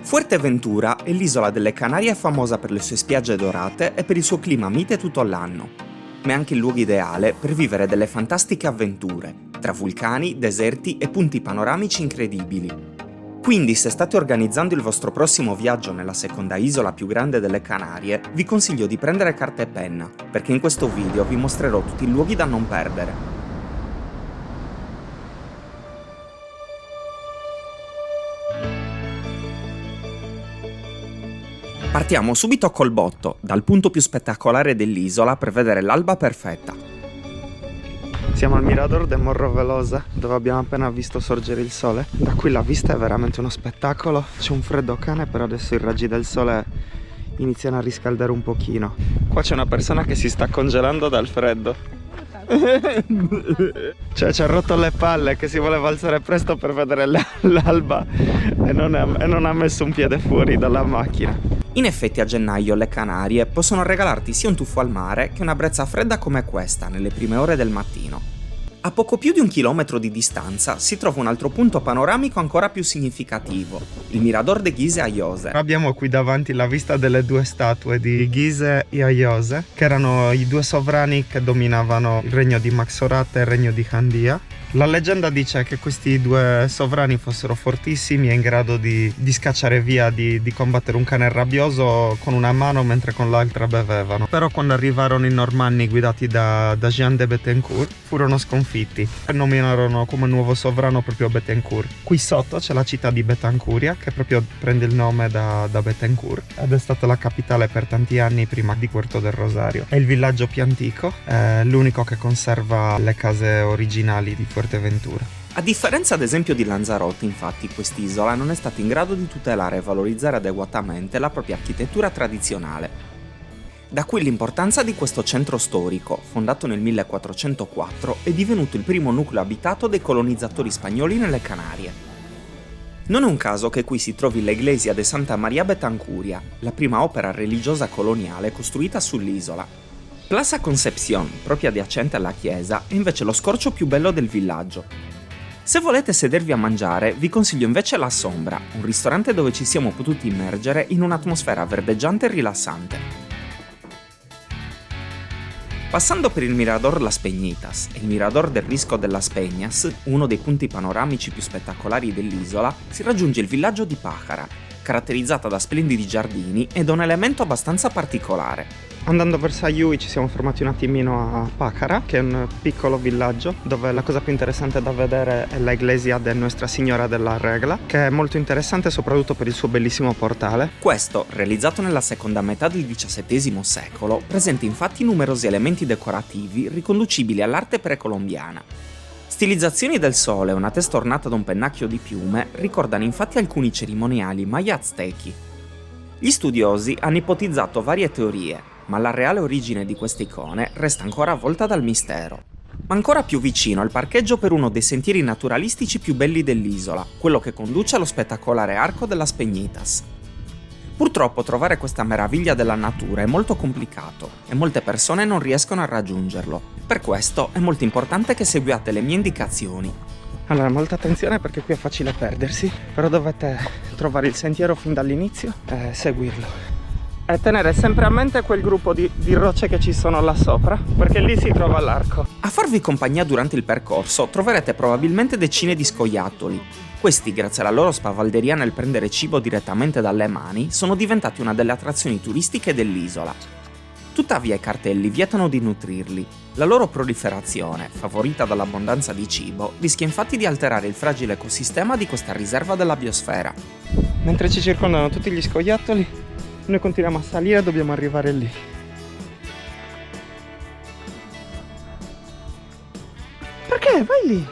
Fuerteventura è l'isola delle Canarie famosa per le sue spiagge dorate e per il suo clima mite tutto l'anno, ma è anche il luogo ideale per vivere delle fantastiche avventure, tra vulcani, deserti e punti panoramici incredibili. Quindi, se state organizzando il vostro prossimo viaggio nella seconda isola più grande delle Canarie, vi consiglio di prendere carta e penna, perché in questo video vi mostrerò tutti i luoghi da non perdere. Partiamo subito col botto, dal punto più spettacolare dell'isola per vedere l'alba perfetta. Siamo al Mirador de Morro Velosa, dove abbiamo appena visto sorgere il sole. Da qui la vista è veramente uno spettacolo. C'è un freddo cane, però adesso i raggi del sole iniziano a riscaldare un pochino. Qua c'è una persona che si sta congelando dal freddo. Cioè ci ha rotto le palle, che si voleva alzare presto per vedere l'alba e non ha messo un piede fuori dalla macchina. In effetti a gennaio le Canarie possono regalarti sia un tuffo al mare che una brezza fredda come questa nelle prime ore del mattino. A poco più di 1 chilometro di distanza si trova un altro punto panoramico ancora più significativo, il Mirador de Gizeh a Jose. Abbiamo qui davanti la vista delle due statue di Gizeh e Jose, che erano i due sovrani che dominavano il regno di Maxorat e il regno di Handia. La leggenda dice che questi due sovrani fossero fortissimi e in grado di scacciare via, di combattere un cane rabbioso con una mano mentre con l'altra bevevano. Però quando arrivarono i normanni guidati da Jean de Bethencourt furono sconfitti e nominarono come nuovo sovrano proprio Bethencourt. Qui sotto c'è la città di Betancuria, che proprio prende il nome da Bethencourt ed è stata la capitale per tanti anni prima di Puerto del Rosario. È il villaggio più antico, è l'unico che conserva le case originali di Fuerteventura. A differenza ad esempio di Lanzarote, infatti, quest'isola non è stata in grado di tutelare e valorizzare adeguatamente la propria architettura tradizionale. Da qui l'importanza di questo centro storico, fondato nel 1404 e divenuto il primo nucleo abitato dei colonizzatori spagnoli nelle Canarie. Non è un caso che qui si trovi la Iglesia de Santa María Betancuria, la prima opera religiosa coloniale costruita sull'isola. Plaza Concepción, proprio adiacente alla chiesa, è invece lo scorcio più bello del villaggio. Se volete sedervi a mangiare, vi consiglio invece La Sombra, un ristorante dove ci siamo potuti immergere in un'atmosfera verdeggiante e rilassante. Passando per il Mirador Las Peñitas e il Mirador del Risco de las Peñas, uno dei punti panoramici più spettacolari dell'isola, si raggiunge il villaggio di Pájara, caratterizzata da splendidi giardini e da un elemento abbastanza particolare. Andando verso Ayui ci siamo fermati un attimino a Pájara, che è un piccolo villaggio dove la cosa più interessante da vedere è la iglesia di Nuestra Signora della Regla, che è molto interessante soprattutto per il suo bellissimo portale. Questo, realizzato nella seconda metà del XVII secolo, presenta infatti numerosi elementi decorativi riconducibili all'arte precolombiana. Stilizzazioni del sole e una testa ornata da un pennacchio di piume ricordano infatti alcuni cerimoniali maya-aztechi. Gli studiosi hanno ipotizzato varie teorie, ma la reale origine di queste icone resta ancora avvolta dal mistero. Ma ancora più vicino al parcheggio per uno dei sentieri naturalistici più belli dell'isola, quello che conduce allo spettacolare Arco de las Peñitas. Purtroppo trovare questa meraviglia della natura è molto complicato e molte persone non riescono a raggiungerlo. Per questo è molto importante che seguiate le mie indicazioni. Allora, molta attenzione perché qui è facile perdersi, però dovete trovare il sentiero fin dall'inizio e seguirlo. E tenere sempre a mente quel gruppo di rocce che ci sono là sopra, perché lì si trova l'arco. A farvi compagnia durante il percorso troverete probabilmente decine di scoiattoli. Questi, grazie alla loro spavalderia nel prendere cibo direttamente dalle mani, sono diventati una delle attrazioni turistiche dell'isola. Tuttavia i cartelli vietano di nutrirli. La loro proliferazione, favorita dall'abbondanza di cibo, rischia infatti di alterare il fragile ecosistema di questa riserva della biosfera. Mentre ci circondano tutti gli scoiattoli, noi continuiamo a salire e dobbiamo arrivare lì. Perché? Vai lì!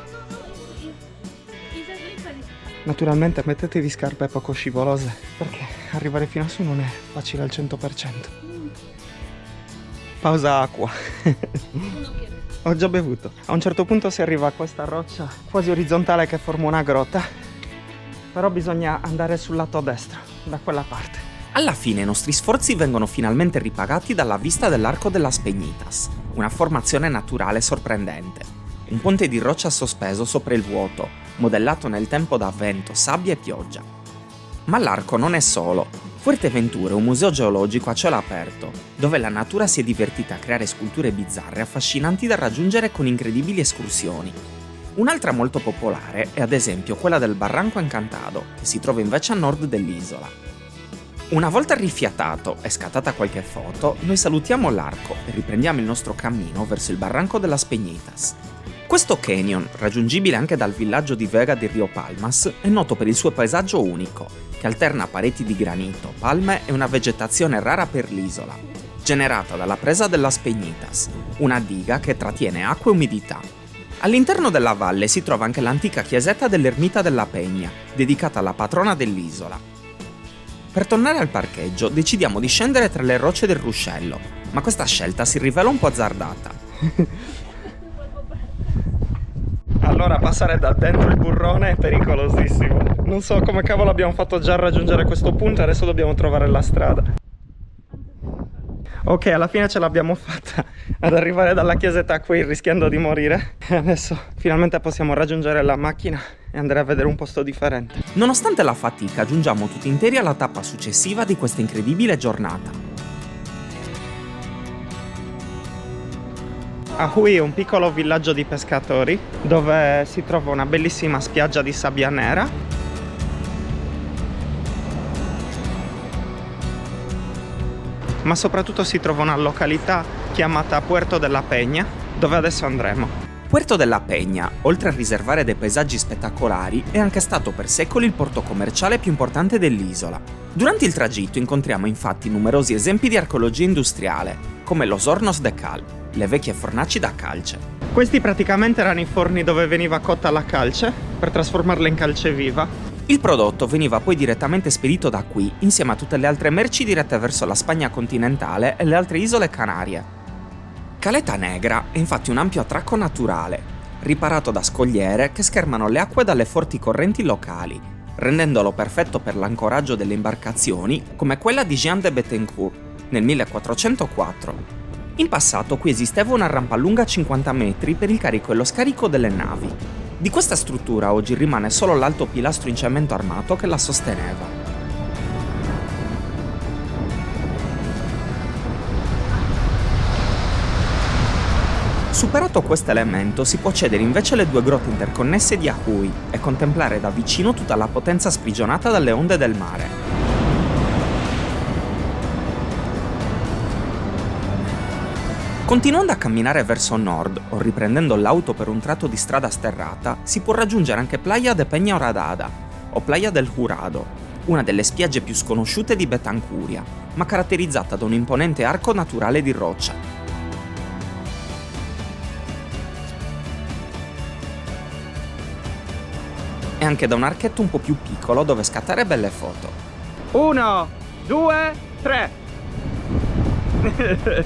Naturalmente mettetevi scarpe poco scivolose, perché arrivare fino a su non è facile al 100%. Pausa acqua. Ho già bevuto. A un certo punto si arriva a questa roccia quasi orizzontale che forma una grotta, però bisogna andare sul lato destro, da quella parte. Alla fine i nostri sforzi vengono finalmente ripagati dalla vista dell'Arco de las Peñitas, una formazione naturale sorprendente. Un ponte di roccia sospeso sopra il vuoto, modellato nel tempo da vento, sabbia e pioggia. Ma l'Arco non è solo. Fuerteventura è un museo geologico a cielo aperto, dove la natura si è divertita a creare sculture bizzarre affascinanti da raggiungere con incredibili escursioni. Un'altra molto popolare è ad esempio quella del Barranco Encantado, che si trova invece a nord dell'isola. Una volta rifiatato e scattata qualche foto, noi salutiamo l'Arco e riprendiamo il nostro cammino verso il Barranco de las Peñitas. Questo canyon, raggiungibile anche dal villaggio di Vega di Rio Palmas, è noto per il suo paesaggio unico, che alterna pareti di granito, palme e una vegetazione rara per l'isola, generata dalla presa de las Peñitas, una diga che trattiene acqua e umidità. All'interno della valle si trova anche l'antica chiesetta dell'Ermita della Peña, dedicata alla patrona dell'isola. Per tornare al parcheggio decidiamo di scendere tra le rocce del ruscello, ma questa scelta si rivela un po' azzardata. Allora passare da dentro il burrone è pericolosissimo. Non so come cavolo abbiamo fatto già a raggiungere questo punto e adesso dobbiamo trovare la strada. Ok, alla fine ce l'abbiamo fatta ad arrivare dalla chiesetta qui rischiando di morire. E adesso finalmente possiamo raggiungere la macchina e andare a vedere un posto differente. Nonostante la fatica, giungiamo tutti interi alla tappa successiva di questa incredibile giornata. Ahui è un piccolo villaggio di pescatori dove si trova una bellissima spiaggia di sabbia nera. Ma soprattutto si trova una località chiamata Puerto de la Peña, dove adesso andremo. Puerto de la Peña, oltre a riservare dei paesaggi spettacolari, è anche stato per secoli il porto commerciale più importante dell'isola. Durante il tragitto incontriamo infatti numerosi esempi di archeologia industriale, come los hornos de cal, le vecchie fornaci da calce. Questi praticamente erano i forni dove veniva cotta la calce, per trasformarla in calce viva. Il prodotto veniva poi direttamente spedito da qui, insieme a tutte le altre merci dirette verso la Spagna continentale e le altre isole Canarie. Caleta Negra è infatti un ampio attracco naturale, riparato da scogliere che schermano le acque dalle forti correnti locali, rendendolo perfetto per l'ancoraggio delle imbarcazioni come quella di Jean de Bettencourt nel 1404. In passato qui esisteva una rampa lunga 50 metri per il carico e lo scarico delle navi. Di questa struttura oggi rimane solo l'alto pilastro in cemento armato che la sosteneva. Superato questo elemento si può accedere invece alle due grotte interconnesse di Ahui e contemplare da vicino tutta la potenza sprigionata dalle onde del mare. Continuando a camminare verso nord o riprendendo l'auto per un tratto di strada sterrata, si può raggiungere anche Playa de Peña Horadada o Playa del Jurado, una delle spiagge più sconosciute di Betancuria, ma caratterizzata da un imponente arco naturale di roccia. E anche da un archetto un po' più piccolo dove scattare belle foto. 1, 2, 3.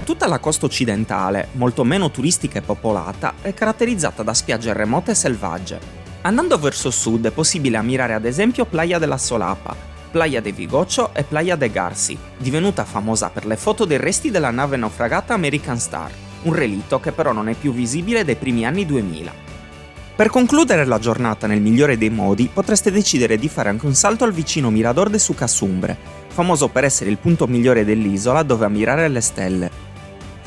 Tutta la costa occidentale, molto meno turistica e popolata, è caratterizzata da spiagge remote e selvagge. Andando verso sud è possibile ammirare ad esempio Playa de la Solapa, Playa de Vigocho e Playa de Garci, divenuta famosa per le foto dei resti della nave naufragata American Star, un relitto che però non è più visibile dai primi anni 2000. Per concludere la giornata nel migliore dei modi, potreste decidere di fare anche un salto al vicino Mirador de Sucasumbre, famoso per essere il punto migliore dell'isola dove ammirare le stelle.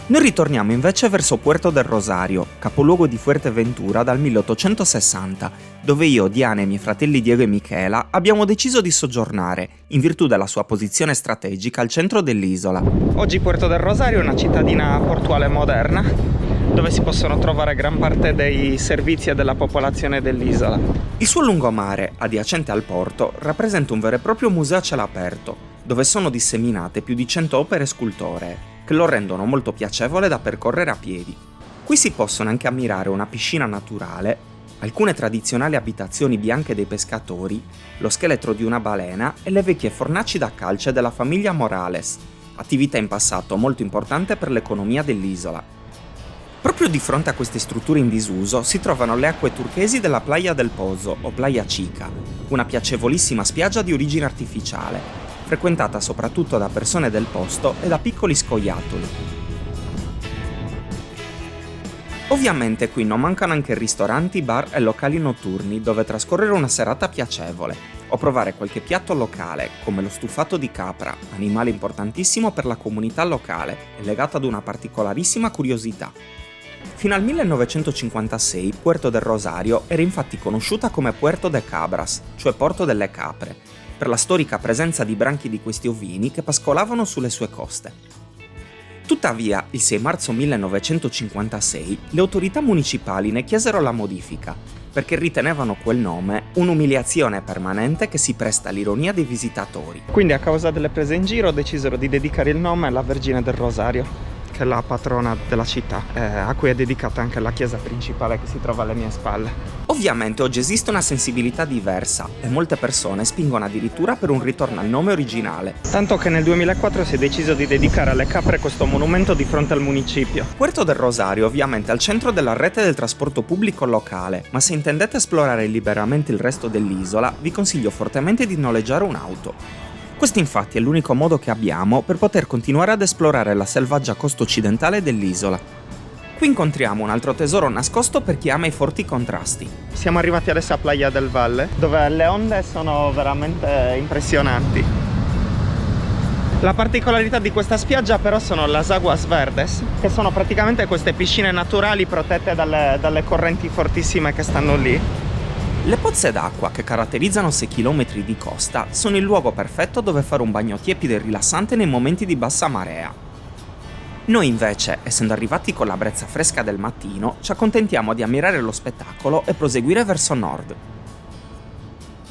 Noi ritorniamo invece verso Puerto del Rosario, capoluogo di Fuerteventura dal 1860, dove io, Diana e i miei fratelli Diego e Michela abbiamo deciso di soggiornare, in virtù della sua posizione strategica al centro dell'isola. Oggi Puerto del Rosario è una cittadina portuale moderna, dove si possono trovare gran parte dei servizi e della popolazione dell'isola. Il suo lungomare, adiacente al porto, rappresenta un vero e proprio museo a cielo aperto, dove sono disseminate più di 100 opere scultoree, che lo rendono molto piacevole da percorrere a piedi. Qui si possono anche ammirare una piscina naturale, alcune tradizionali abitazioni bianche dei pescatori, lo scheletro di una balena e le vecchie fornaci da calce della famiglia Morales, attività in passato molto importante per l'economia dell'isola. Proprio di fronte a queste strutture in disuso si trovano le acque turchesi della Playa del Pozo o Playa Chica, una piacevolissima spiaggia di origine artificiale, frequentata soprattutto da persone del posto e da piccoli scoiattoli. Ovviamente qui non mancano anche ristoranti, bar e locali notturni dove trascorrere una serata piacevole, o provare qualche piatto locale, come lo stufato di capra, animale importantissimo per la comunità locale e legato ad una particolarissima curiosità. Fino al 1956 Puerto del Rosario era infatti conosciuta come Puerto de Cabras, cioè Porto delle Capre, per la storica presenza di branchi di questi ovini che pascolavano sulle sue coste. Tuttavia, il 6 marzo 1956 le autorità municipali ne chiesero la modifica, perché ritenevano quel nome un'umiliazione permanente che si presta all'ironia dei visitatori. Quindi a causa delle prese in giro decisero di dedicare il nome alla Vergine del Rosario, che è la patrona della città, a cui è dedicata anche la chiesa principale che si trova alle mie spalle. Ovviamente oggi esiste una sensibilità diversa e molte persone spingono addirittura per un ritorno al nome originale. Tanto che nel 2004 si è deciso di dedicare alle capre questo monumento di fronte al municipio. Puerto del Rosario ovviamente è al centro della rete del trasporto pubblico locale, ma se intendete esplorare liberamente il resto dell'isola, vi consiglio fortemente di noleggiare un'auto. Questo infatti è l'unico modo che abbiamo per poter continuare ad esplorare la selvaggia costa occidentale dell'isola. Qui incontriamo un altro tesoro nascosto per chi ama i forti contrasti. Siamo arrivati adesso a Playa del Valle, dove le onde sono veramente impressionanti. La particolarità di questa spiaggia però sono las aguas verdes, che sono praticamente queste piscine naturali protette dalle correnti fortissime che stanno lì. Le pozze d'acqua che caratterizzano 6 km di costa sono il luogo perfetto dove fare un bagno tiepido e rilassante nei momenti di bassa marea. Noi invece, essendo arrivati con la brezza fresca del mattino, ci accontentiamo di ammirare lo spettacolo e proseguire verso nord.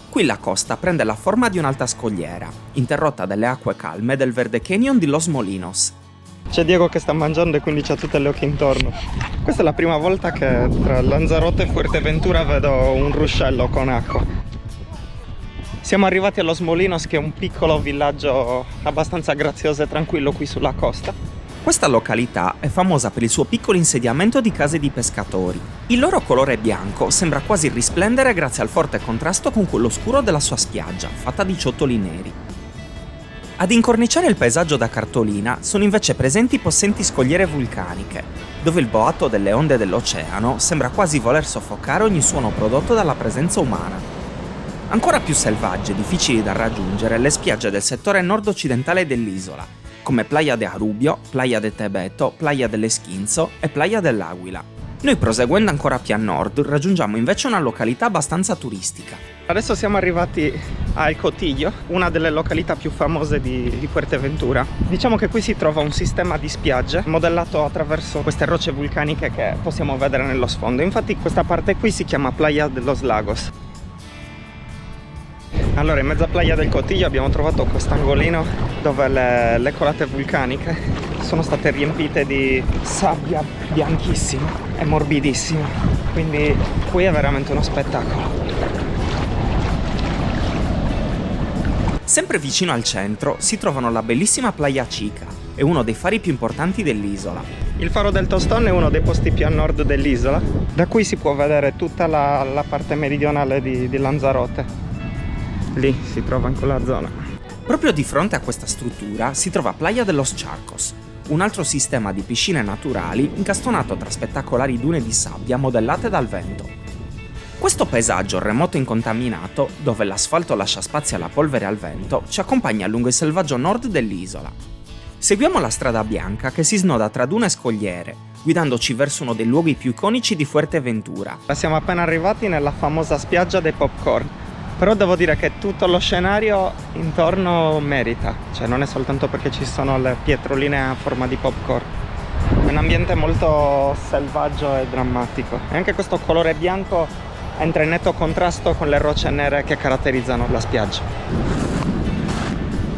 Qui la costa prende la forma di un'alta scogliera, interrotta dalle acque calme del Verde Canyon di Los Molinos. C'è Diego che sta mangiando e quindi c'ha tutte le occhi intorno. Questa è la prima volta che tra Lanzarote e Fuerteventura vedo un ruscello con acqua. Siamo arrivati a Los Molinos, che è un piccolo villaggio abbastanza grazioso e tranquillo qui sulla costa. Questa località è famosa per il suo piccolo insediamento di case di pescatori. Il loro colore bianco sembra quasi risplendere grazie al forte contrasto con quello scuro della sua spiaggia, fatta di ciottoli neri. Ad incorniciare il paesaggio da cartolina sono invece presenti possenti scogliere vulcaniche, dove il boato delle onde dell'oceano sembra quasi voler soffocare ogni suono prodotto dalla presenza umana. Ancora più selvagge e difficili da raggiungere le spiagge del settore nord-occidentale dell'isola, come Playa de Arubio, Playa de Tebeto, Playa dell'Esquinzo e Playa dell'Aguila. Noi proseguendo ancora più a nord raggiungiamo invece una località abbastanza turistica. Adesso siamo arrivati a El Cotillo, una delle località più famose di Fuerteventura. Diciamo che qui si trova un sistema di spiagge modellato attraverso queste rocce vulcaniche che possiamo vedere nello sfondo. Infatti questa parte qui si chiama Playa de los Lagos. Allora, in mezzo a Playa del Cotillo abbiamo trovato quest'angolino dove le colate vulcaniche sono state riempite di sabbia bianchissima e morbidissima, quindi qui è veramente uno spettacolo. Sempre vicino al centro si trovano la bellissima Playa Chica e uno dei fari più importanti dell'isola. Il faro del Tostón è uno dei posti più a nord dell'isola, da cui si può vedere tutta la parte meridionale di Lanzarote. Lì si trova in quella zona. Proprio di fronte a questa struttura si trova Playa de los Charcos, un altro sistema di piscine naturali incastonato tra spettacolari dune di sabbia modellate dal vento. Questo paesaggio remoto e incontaminato, dove l'asfalto lascia spazio alla polvere e al vento, ci accompagna lungo il selvaggio nord dell'isola. Seguiamo la strada bianca che si snoda tra dune e scogliere, guidandoci verso uno dei luoghi più iconici di Fuerteventura. Siamo appena arrivati nella famosa spiaggia dei popcorn. Però devo dire che tutto lo scenario intorno merita, cioè non è soltanto perché ci sono le pietroline a forma di popcorn. È un ambiente molto selvaggio e drammatico. E anche questo colore bianco entra in netto contrasto con le rocce nere che caratterizzano la spiaggia.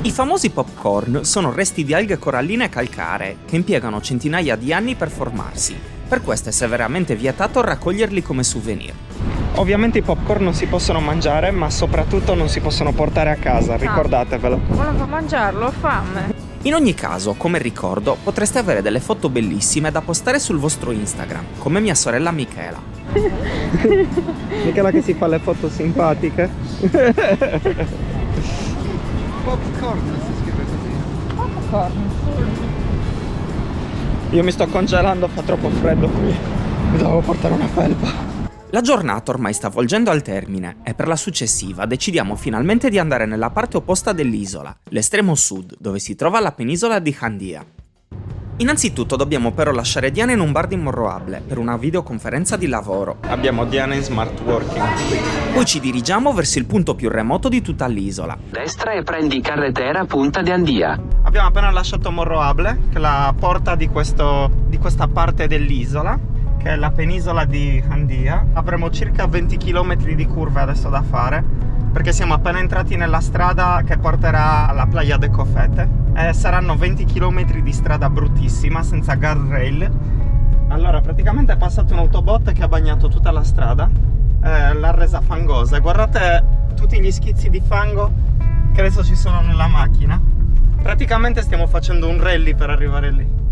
I famosi popcorn sono resti di alghe coralline calcaree che impiegano centinaia di anni per formarsi. Per questo è severamente vietato raccoglierli come souvenir. Ovviamente i popcorn non si possono mangiare, ma soprattutto non si possono portare a casa, ricordatevelo. Volevo mangiarlo, ho fame. In ogni caso, come ricordo, potreste avere delle foto bellissime da postare sul vostro Instagram, come mia sorella Michela. Michela che si fa le foto simpatiche. Popcorn si scrive così. Popcorn. Io mi sto congelando, fa troppo freddo qui. Mi devo portare una felpa. La giornata ormai sta volgendo al termine e per la successiva decidiamo finalmente di andare nella parte opposta dell'isola, l'estremo sud, dove si trova la penisola di Handia. Innanzitutto dobbiamo però lasciare Diana in un bar di Morroable per una videoconferenza di lavoro. Abbiamo Diana in smart working. Poi ci dirigiamo verso il punto più remoto di tutta l'isola. Destra e prendi carretera Punta de Andia. Abbiamo appena lasciato Morroable, che è la porta di questa parte dell'isola, che è la penisola di Handia. Avremo circa 20 km di curve adesso da fare, perché siamo appena entrati nella strada che porterà alla Playa de Cofete. Saranno 20 km di strada bruttissima, senza guardrail. Allora praticamente è passato un autobot che ha bagnato tutta la strada, l'ha resa fangosa. Guardate tutti gli schizzi di fango che adesso ci sono nella macchina. Praticamente stiamo facendo un rally per arrivare lì.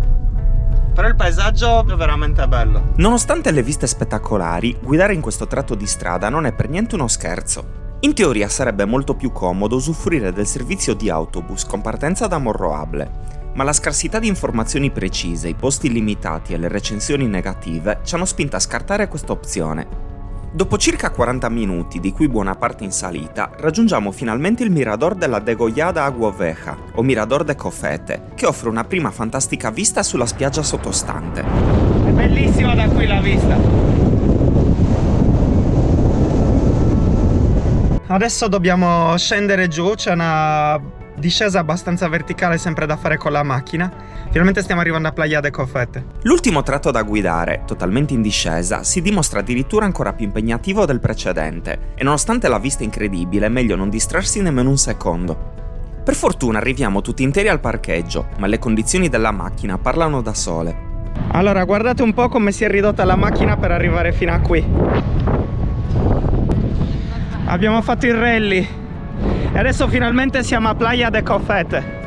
Però il paesaggio è veramente bello. Nonostante le viste spettacolari, guidare in questo tratto di strada non è per niente uno scherzo. In teoria sarebbe molto più comodo usufruire del servizio di autobus con partenza da Morroable, ma la scarsità di informazioni precise, i posti limitati e le recensioni negative ci hanno spinto a scartare questa opzione. Dopo circa 40 minuti, di cui buona parte in salita, raggiungiamo finalmente il mirador della Degollada Agua Oveja, o mirador de Cofete, che offre una prima fantastica vista sulla spiaggia sottostante. È bellissima da qui la vista. Adesso dobbiamo scendere giù, c'è una discesa abbastanza verticale sempre da fare con la macchina. Finalmente stiamo arrivando a Playa de Cofete. L'ultimo tratto da guidare, totalmente in discesa, si dimostra addirittura ancora più impegnativo del precedente e nonostante la vista incredibile è meglio non distrarsi nemmeno un secondo. Per fortuna arriviamo tutti interi al parcheggio, ma le condizioni della macchina parlano da sole. Allora guardate un po' come si è ridotta la macchina per arrivare fino a qui. Abbiamo fatto il rally e adesso finalmente siamo a Playa de Cofete.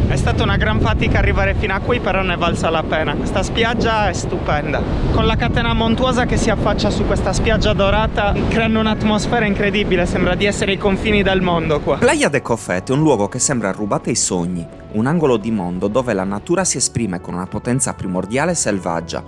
È stata una gran fatica arrivare fino a qui, però ne è valsa la pena. Questa spiaggia è stupenda, con la catena montuosa che si affaccia su questa spiaggia dorata, creando un'atmosfera incredibile, sembra di essere ai confini del mondo qua. Playa de Cofete è un luogo che sembra rubato ai sogni, un angolo di mondo dove la natura si esprime con una potenza primordiale e selvaggia.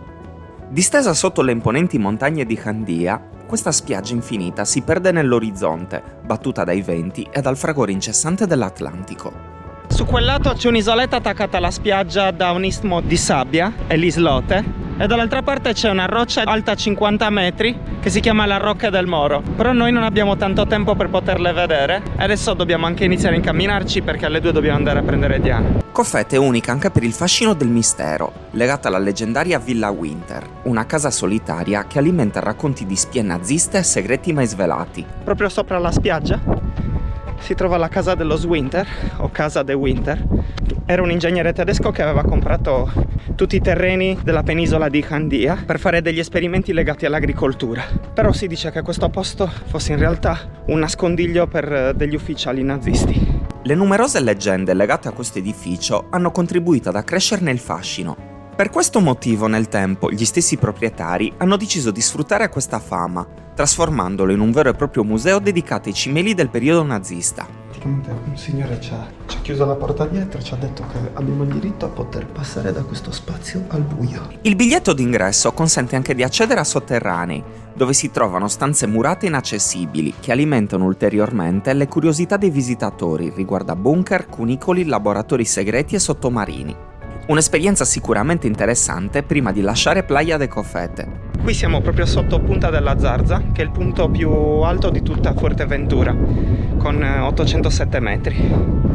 Distesa sotto le imponenti montagne di Handia, questa spiaggia infinita si perde nell'orizzonte, battuta dai venti e dal fragore incessante dell'Atlantico. Su quel lato c'è un'isoletta attaccata alla spiaggia da un istmo di sabbia, è l'Islote, e dall'altra parte c'è una roccia alta 50 metri che si chiama la Rocca del Moro. Però noi non abbiamo tanto tempo per poterle vedere e adesso dobbiamo anche iniziare a incamminarci perché alle 2 dobbiamo andare a prendere Diana. Cofete è unica anche per il fascino del mistero, legata alla leggendaria Villa Winter, una casa solitaria che alimenta racconti di spie naziste e segreti mai svelati. Proprio sopra la spiaggia si trova la casa dello Swinter, o casa de Winter. Era un ingegnere tedesco che aveva comprato tutti i terreni della penisola di Handia per fare degli esperimenti legati all'agricoltura. Però si dice che questo posto fosse in realtà un nascondiglio per degli ufficiali nazisti. Le numerose leggende legate a questo edificio hanno contribuito ad accrescerne il fascino. Per questo motivo nel tempo gli stessi proprietari hanno deciso di sfruttare questa fama, trasformandolo in un vero e proprio museo dedicato ai cimeli del periodo nazista. Praticamente un signore ci ha chiuso la porta dietro e ci ha detto che abbiamo il diritto a poter passare da questo spazio al buio. Il biglietto d'ingresso consente anche di accedere a sotterranei, dove si trovano stanze murate inaccessibili che alimentano ulteriormente le curiosità dei visitatori riguardo a bunker, cunicoli, laboratori segreti e sottomarini. Un'esperienza sicuramente interessante prima di lasciare Playa de Cofete. Qui siamo proprio sotto Punta della Zarza, che è il punto più alto di tutta Fuerteventura, con 807 metri.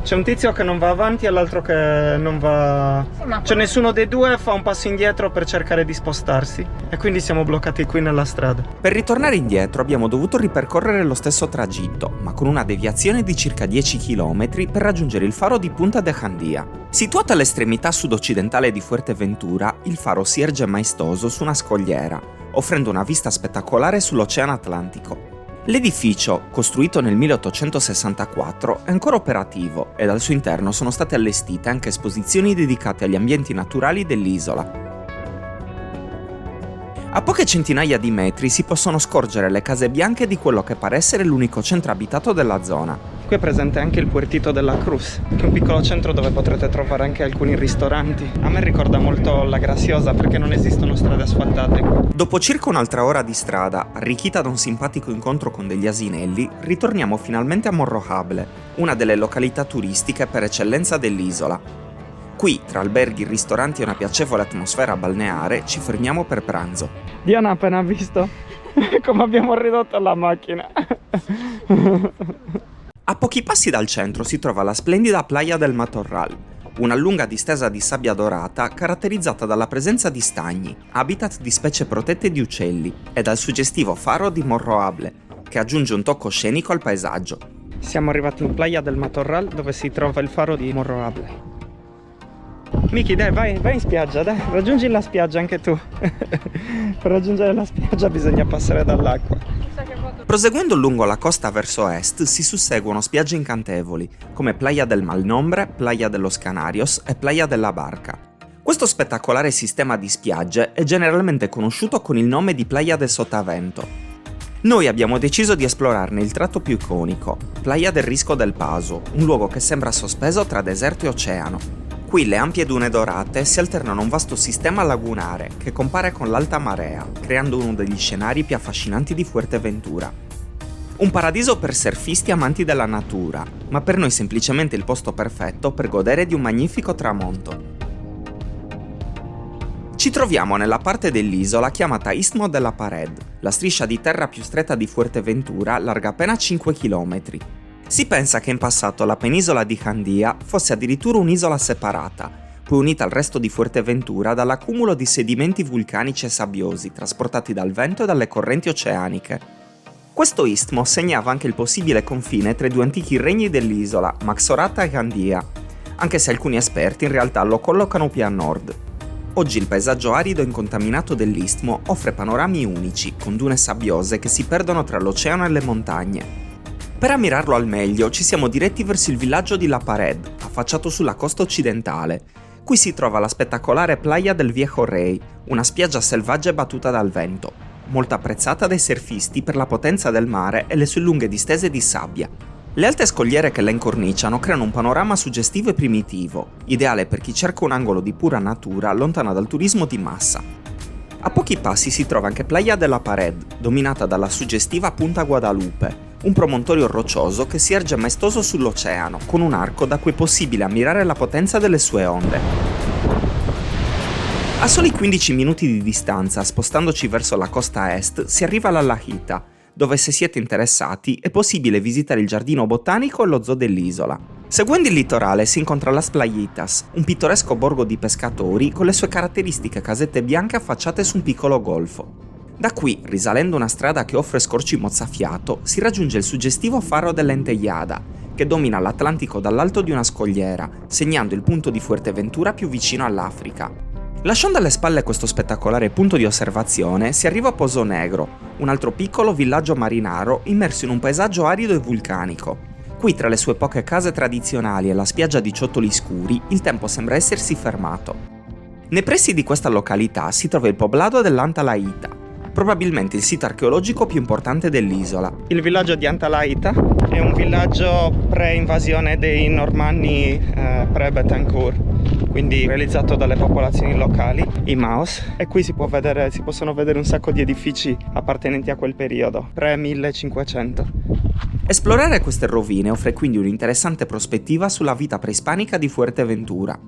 C'è un tizio che non va avanti e l'altro che non va... Cioè nessuno dei due fa un passo indietro per cercare di spostarsi e quindi siamo bloccati qui nella strada. Per ritornare indietro abbiamo dovuto ripercorrere lo stesso tragitto, ma con una deviazione di circa 10 km per raggiungere il faro di Punta de Handia. Situato all'estremità sud-occidentale di Fuerteventura, il faro si erge maestoso su una scogliera, offrendo una vista spettacolare sull'Oceano Atlantico. L'edificio, costruito nel 1864, è ancora operativo e al suo interno sono state allestite anche esposizioni dedicate agli ambienti naturali dell'isola. A poche centinaia di metri si possono scorgere le case bianche di quello che pare essere l'unico centro abitato della zona. Qui è presente anche il Puertito de la Cruz, che è un piccolo centro dove potrete trovare anche alcuni ristoranti. A me ricorda molto la Graziosa perché non esistono strade asfaltate qui. Dopo circa un'altra ora di strada, arricchita da un simpatico incontro con degli asinelli, ritorniamo finalmente a Morro Hable, una delle località turistiche per eccellenza dell'isola. Qui, tra alberghi, ristoranti e una piacevole atmosfera balneare, ci fermiamo per pranzo. Diana ha appena visto come abbiamo ridotto la macchina. A pochi passi dal centro si trova la splendida Playa del Matorral, una lunga distesa di sabbia dorata caratterizzata dalla presenza di stagni, habitat di specie protette di uccelli, e dal suggestivo faro di Morro Hable, che aggiunge un tocco scenico al paesaggio. Siamo arrivati in Playa del Matorral, dove si trova il faro di Morro Hable. Miki, dai, vai in spiaggia, dai, raggiungi la spiaggia anche tu. Per raggiungere la spiaggia bisogna passare dall'acqua. Proseguendo lungo la costa verso est si susseguono spiagge incantevoli, come Playa del Malnombre, Playa de los Canarios e Playa de la Barca. Questo spettacolare sistema di spiagge è generalmente conosciuto con il nome di Playa de Sotavento. Noi abbiamo deciso di esplorarne il tratto più iconico, Playa del Risco del Paso, un luogo che sembra sospeso tra deserto e oceano. Qui le ampie dune dorate si alternano a un vasto sistema lagunare che compare con l'alta marea, creando uno degli scenari più affascinanti di Fuerteventura. Un paradiso per surfisti amanti della natura, ma per noi semplicemente il posto perfetto per godere di un magnifico tramonto. Ci troviamo nella parte dell'isola chiamata Istmo de la Pared, la striscia di terra più stretta di Fuerteventura, larga appena 5 km. Si pensa che in passato la penisola di Jandia fosse addirittura un'isola separata, poi unita al resto di Fuerteventura dall'accumulo di sedimenti vulcanici e sabbiosi trasportati dal vento e dalle correnti oceaniche. Questo istmo segnava anche il possibile confine tra i due antichi regni dell'isola, Maxorata e Jandia, anche se alcuni esperti in realtà lo collocano più a nord. Oggi il paesaggio arido e incontaminato dell'istmo offre panorami unici, con dune sabbiose che si perdono tra l'oceano e le montagne. Per ammirarlo al meglio ci siamo diretti verso il villaggio di La Pared, affacciato sulla costa occidentale. Qui si trova la spettacolare Playa del Viejo Rey, una spiaggia selvaggia e battuta dal vento, molto apprezzata dai surfisti per la potenza del mare e le sue lunghe distese di sabbia. Le alte scogliere che la incorniciano creano un panorama suggestivo e primitivo, ideale per chi cerca un angolo di pura natura lontana dal turismo di massa. A pochi passi si trova anche Playa de la Pared, dominata dalla suggestiva Punta Guadalupe, un promontorio roccioso che si erge maestoso sull'oceano, con un arco da cui è possibile ammirare la potenza delle sue onde. A soli 15 minuti di distanza, spostandoci verso la costa est, si arriva alla Lajita, dove se siete interessati è possibile visitare il giardino botanico e lo zoo dell'isola. Seguendo il litorale si incontra Las Playitas, un pittoresco borgo di pescatori con le sue caratteristiche casette bianche affacciate su un piccolo golfo. Da qui, risalendo una strada che offre scorci mozzafiato, si raggiunge il suggestivo faro dell'Entellada, che domina l'Atlantico dall'alto di una scogliera, segnando il punto di Fuerteventura più vicino all'Africa. Lasciando alle spalle questo spettacolare punto di osservazione, si arriva a Pozo Negro, un altro piccolo villaggio marinaro immerso in un paesaggio arido e vulcanico. Qui, tra le sue poche case tradizionali e la spiaggia di ciottoli scuri, il tempo sembra essersi fermato. Nei pressi di questa località si trova il poblado dell'Antalaita, probabilmente il sito archeologico più importante dell'isola. Il villaggio di Antalaita è un villaggio pre-invasione dei normanni pre-Betancourt, quindi realizzato dalle popolazioni locali, i Maos, e qui si possono vedere un sacco di edifici appartenenti a quel periodo, pre-1500. Esplorare queste rovine offre quindi un'interessante prospettiva sulla vita preispanica di Fuerteventura.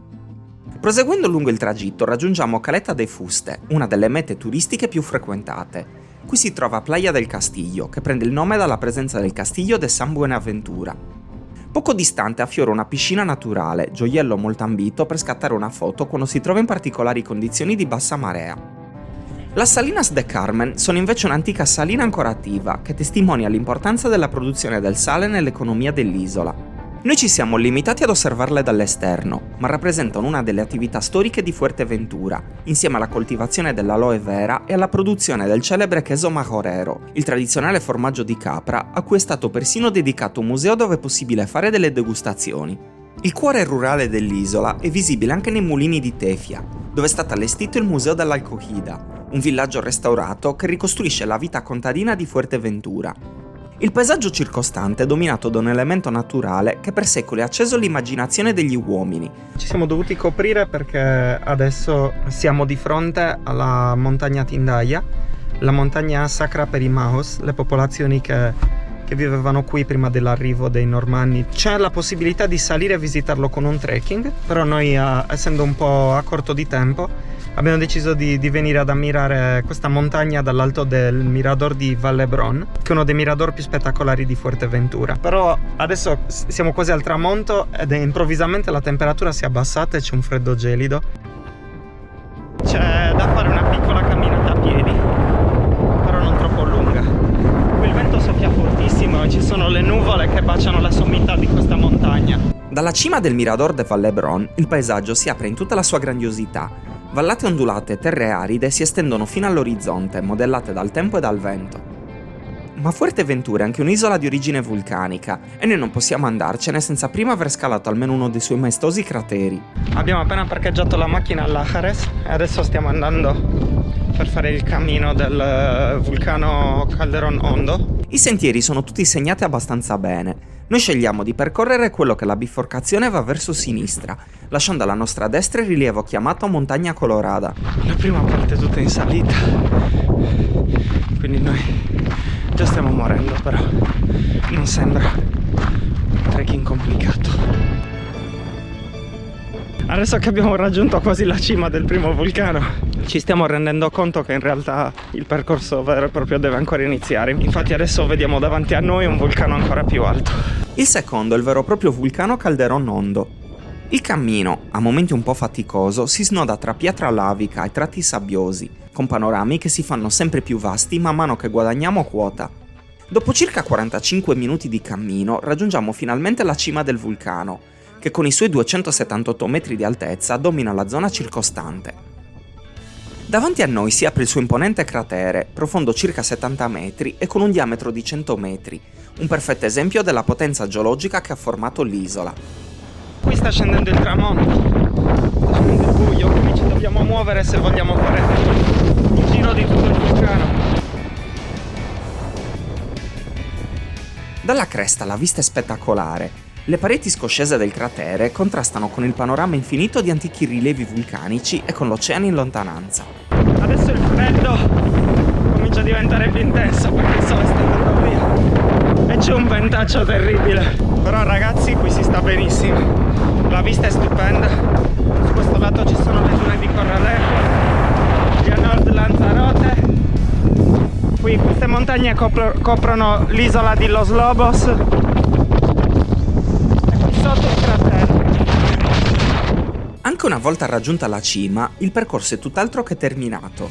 Proseguendo lungo il tragitto raggiungiamo Caleta de Fuste, una delle mete turistiche più frequentate. Qui si trova Playa del Castillo, che prende il nome dalla presenza del Castillo de San Buenaventura. Poco distante affiora una piscina naturale, gioiello molto ambito per scattare una foto quando si trova in particolari condizioni di bassa marea. Las Salinas de Carmen sono invece un'antica salina ancora attiva, che testimonia l'importanza della produzione del sale nell'economia dell'isola. Noi ci siamo limitati ad osservarle dall'esterno, ma rappresentano una delle attività storiche di Fuerteventura, insieme alla coltivazione dell'aloe vera e alla produzione del celebre queso majorero, il tradizionale formaggio di capra a cui è stato persino dedicato un museo dove è possibile fare delle degustazioni. Il cuore rurale dell'isola è visibile anche nei mulini di Tefia, dove è stato allestito il Museo dell'Alcogida, un villaggio restaurato che ricostruisce la vita contadina di Fuerteventura. Il paesaggio circostante è dominato da un elemento naturale che per secoli ha acceso l'immaginazione degli uomini. Ci siamo dovuti coprire perché adesso siamo di fronte alla montagna Tindaya, la montagna sacra per i Maos, le popolazioni che vivevano qui prima dell'arrivo dei Normanni. C'è la possibilità di salire e visitarlo con un trekking, però noi, essendo un po' a corto di tempo, abbiamo deciso di venire ad ammirare questa montagna dall'alto del mirador di Vallebron, che è uno dei mirador più spettacolari di Fuerteventura. Però adesso siamo quasi al tramonto ed improvvisamente la temperatura si è abbassata e c'è un freddo gelido. C'è da fare una piccola camminata a piedi, però non troppo lunga. Qui il vento soffia fortissimo e ci sono le nuvole che baciano la sommità di questa montagna. Dalla cima del mirador de Vallebron il paesaggio si apre in tutta la sua grandiosità. Vallate ondulate e terre aride si estendono fino all'orizzonte, modellate dal tempo e dal vento. Ma Fuerteventura è anche un'isola di origine vulcanica e noi non possiamo andarcene senza prima aver scalato almeno uno dei suoi maestosi crateri. Abbiamo appena parcheggiato la macchina all'Ajares e adesso stiamo andando per fare il cammino del vulcano Calderón Hondo. I sentieri sono tutti segnati abbastanza bene. Noi scegliamo di percorrere quello che la biforcazione va verso sinistra, lasciando alla nostra destra il rilievo chiamato Montagna Colorada. La prima parte è tutta in salita, quindi noi già stiamo morendo, però non sembra un trekking complicato. Adesso che abbiamo raggiunto quasi la cima del primo vulcano, ci stiamo rendendo conto che in realtà il percorso vero e proprio deve ancora iniziare. Infatti adesso vediamo davanti a noi un vulcano ancora più alto. Il secondo è il vero e proprio vulcano Calderón Hondo. Il cammino, a momenti un po' faticoso, si snoda tra pietra lavica e tratti sabbiosi, con panorami che si fanno sempre più vasti man mano che guadagniamo quota. Dopo circa 45 minuti di cammino raggiungiamo finalmente la cima del vulcano, che con i suoi 278 metri di altezza domina la zona circostante. Davanti a noi si apre il suo imponente cratere, profondo circa 70 metri e con un diametro di 100 metri, un perfetto esempio della potenza geologica che ha formato l'isola. Qui sta scendendo il tramonto, sta scendendo il buio, quindi ci dobbiamo muovere se vogliamo fare il giro di tutto il vulcano. Dalla cresta la vista è spettacolare. Le pareti scoscese del cratere contrastano con il panorama infinito di antichi rilievi vulcanici e con l'oceano in lontananza. Adesso il freddo comincia a diventare più intenso perché il sole sta andando via e c'è un ventaccio terribile. Però ragazzi, qui si sta benissimo, la vista è stupenda. Su questo lato ci sono le dune di Corralejo, qui a nord Lanzarote. Qui queste montagne coprono l'isola di Los Lobos. Sotto il cratere. Anche una volta raggiunta la cima, il percorso è tutt'altro che terminato.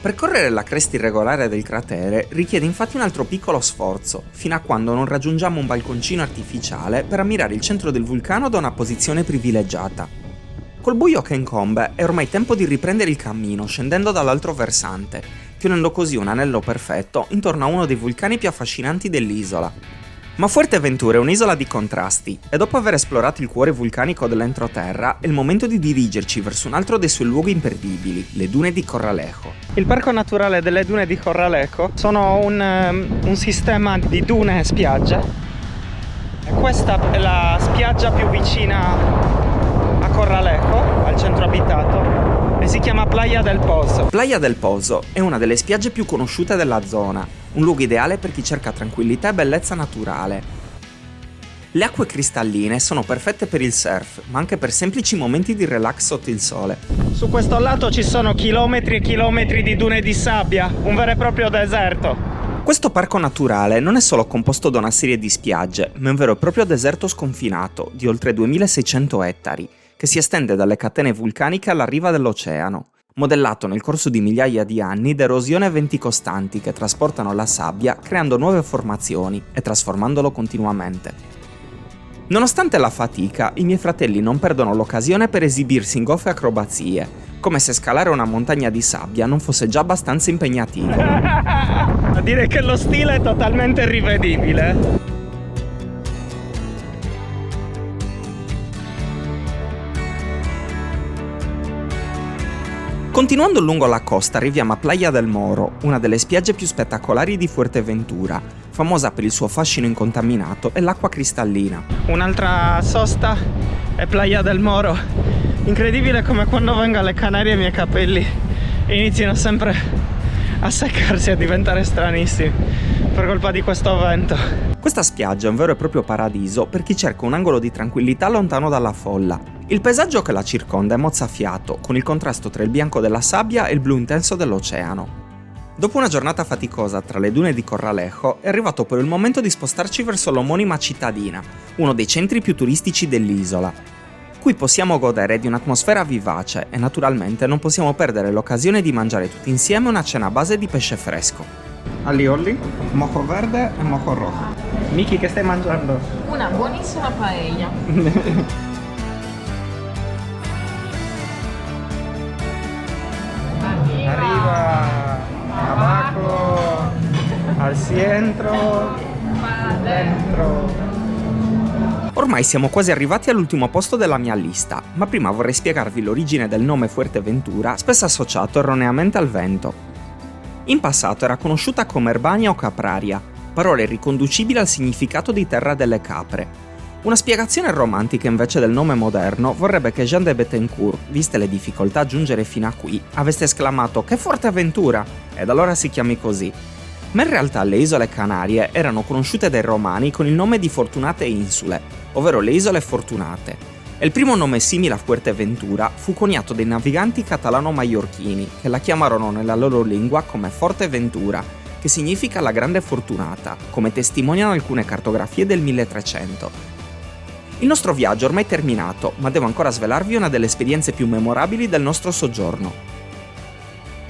Percorrere la cresta irregolare del cratere richiede infatti un altro piccolo sforzo, fino a quando non raggiungiamo un balconcino artificiale per ammirare il centro del vulcano da una posizione privilegiata. Col buio che incombe è ormai tempo di riprendere il cammino scendendo dall'altro versante, chiudendo così un anello perfetto intorno a uno dei vulcani più affascinanti dell'isola. Ma Fuerteventura è un'isola di contrasti e dopo aver esplorato il cuore vulcanico dell'entroterra è il momento di dirigerci verso un altro dei suoi luoghi imperdibili, le dune di Corralejo. Il parco naturale delle dune di Corralejo sono un sistema di dune e spiagge. Questa è la spiaggia più vicina a Corralejo, al centro abitato, e si chiama Playa del Pozo. Playa del Pozo è una delle spiagge più conosciute della zona, un luogo ideale per chi cerca tranquillità e bellezza naturale. Le acque cristalline sono perfette per il surf, ma anche per semplici momenti di relax sotto il sole. Su questo lato ci sono chilometri e chilometri di dune di sabbia, un vero e proprio deserto. Questo parco naturale non è solo composto da una serie di spiagge, ma è un vero e proprio deserto sconfinato di oltre 2600 ettari, che si estende dalle catene vulcaniche alla riva dell'oceano, modellato nel corso di migliaia di anni da erosione e venti costanti che trasportano la sabbia creando nuove formazioni e trasformandolo continuamente. Nonostante la fatica, i miei fratelli non perdono l'occasione per esibirsi in goffe acrobazie, come se scalare una montagna di sabbia non fosse già abbastanza impegnativo. A dire che lo stile è totalmente rivedibile. Continuando lungo la costa arriviamo a Playa del Moro, una delle spiagge più spettacolari di Fuerteventura, famosa per il suo fascino incontaminato e l'acqua cristallina. Un'altra sosta è Playa del Moro. Incredibile come quando vengo alle Canarie i miei capelli iniziano sempre a seccarsi e a diventare stranissimi per colpa di questo vento. Questa spiaggia è un vero e proprio paradiso per chi cerca un angolo di tranquillità lontano dalla folla. Il paesaggio che la circonda è mozzafiato, con il contrasto tra il bianco della sabbia e il blu intenso dell'oceano. Dopo una giornata faticosa tra le dune di Corralejo, è arrivato poi il momento di spostarci verso l'omonima cittadina, uno dei centri più turistici dell'isola. Qui possiamo godere di un'atmosfera vivace e naturalmente non possiamo perdere l'occasione di mangiare tutti insieme una cena a base di pesce fresco. Alioli, mojo verde e mojo rojo. Miki, che stai mangiando? Una buonissima paella. Arriva abajo, al centro, dentro. Ormai siamo quasi arrivati all'ultimo posto della mia lista, ma prima vorrei spiegarvi l'origine del nome Fuerteventura, spesso associato erroneamente al vento. In passato era conosciuta come Erbania o Capraria, parole riconducibili al significato di terra delle capre. Una spiegazione romantica invece del nome moderno vorrebbe che Jean de Bettencourt, viste le difficoltà a giungere fino a qui, avesse esclamato «Che forte avventura!» ed allora si chiami così. Ma in realtà le isole Canarie erano conosciute dai romani con il nome di Fortunate Insule, ovvero le isole fortunate. E il primo nome simile a Fuerteventura fu coniato dai naviganti catalano-maiorchini, che la chiamarono nella loro lingua come Forteventura, che significa la grande fortunata, come testimoniano alcune cartografie del 1300. Il nostro viaggio è ormai terminato, ma devo ancora svelarvi una delle esperienze più memorabili del nostro soggiorno.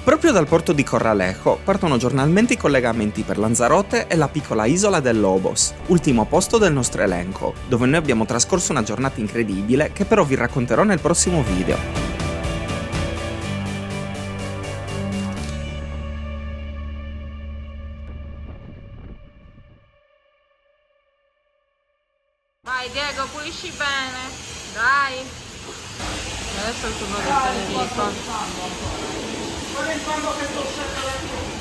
Proprio dal porto di Corralejo partono giornalmente i collegamenti per Lanzarote e la piccola isola del Lobos, ultimo posto del nostro elenco, dove noi abbiamo trascorso una giornata incredibile che però vi racconterò nel prossimo video. Vai Diego, pulisci bene. Dai. Adesso è il turno di Federico.